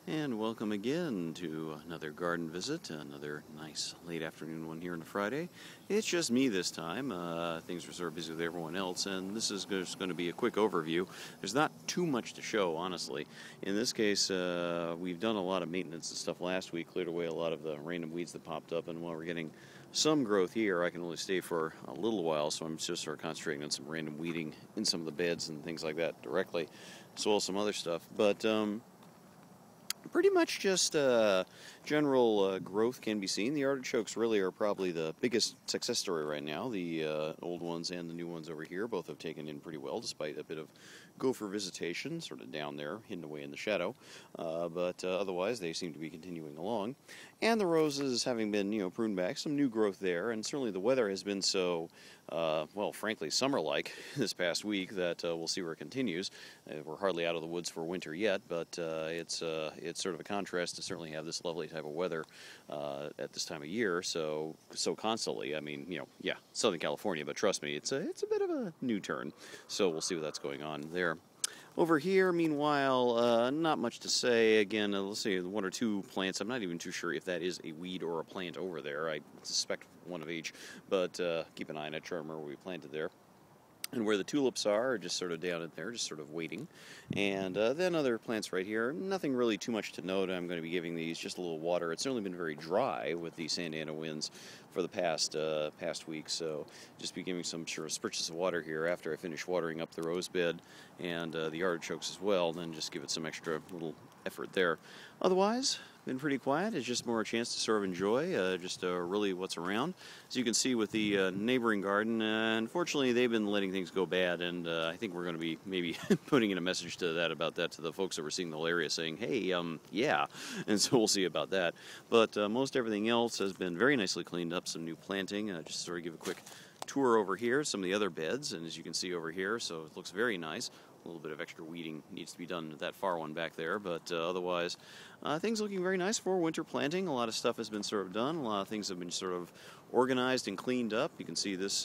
And welcome again to another garden visit, another nice late afternoon one here on a Friday. It's just me this time. Things are sort of busy with everyone else, and this is just going to be a quick overview. There's not too much to show, honestly. In this case, we've done a lot of maintenance and stuff last week, cleared away a lot of the random weeds that popped up, and while we're getting some growth here, I can only stay for a little while, so I'm just sort of concentrating on some random weeding in some of the beds and things like that directly, as well as some other stuff. But pretty much just general growth can be seen. The artichokes really are probably the biggest success story right now. The old ones and the new ones over here both have taken in pretty well, despite a bit of gopher visitation, sort of down there, hidden away in the shadow. But otherwise, they seem to be continuing along. And the roses, having been, pruned back, some new growth there. And certainly the weather has been so, well, frankly, summer-like this past week that we'll see where it continues. We're hardly out of the woods for winter yet, but it's sort of a contrast to certainly have this lovely type of weather at this time of year, so constantly. I mean, yeah, Southern California, but trust me, it's a bit of a new turn. So we'll see what's going on there. Over here, meanwhile, not much to say. Again, let's see, one or two plants. I'm not even too sure if that is a weed or a plant over there. I suspect one of each, but keep an eye on it. Try to remember where we planted there. And where the tulips are just sort of down in there, just sort of waiting. And then other plants right here. Nothing really too much to note. I'm going to be giving these just a little water. It's certainly been very dry with the Santa Ana winds for the past week. So just be giving some sort of spritches of water here after I finish watering up the rose bed and the artichokes as well. Then just give it some extra little effort there. Otherwise, been pretty quiet. It's just more a chance to sort of enjoy just really what's around. As you can see with the neighboring garden, unfortunately they've been letting things go bad, and I think we're going to be maybe putting in a message to the folks overseeing the whole area, saying, hey, yeah, and so we'll see about that. But most everything else has been very nicely cleaned up. Some new planting. Just sort of give a quick tour over here, some of the other beds, and as you can see over here, so it looks very nice. A little bit of extra weeding needs to be done at that far one back there, but otherwise, things looking very nice for winter planting. A lot of stuff has been sort of done. A lot of things have been sort of organized and cleaned up. You can see this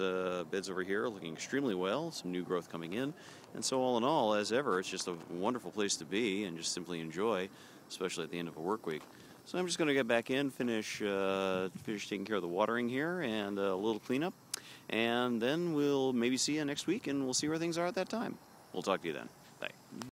beds over here looking extremely well. Some new growth coming in, and so all in all, as ever, it's just a wonderful place to be and just simply enjoy, especially at the end of a work week. So I'm just going to get back in, finish taking care of the watering here, and a little cleanup, and then we'll maybe see you next week, and we'll see where things are at that time. We'll talk to you then.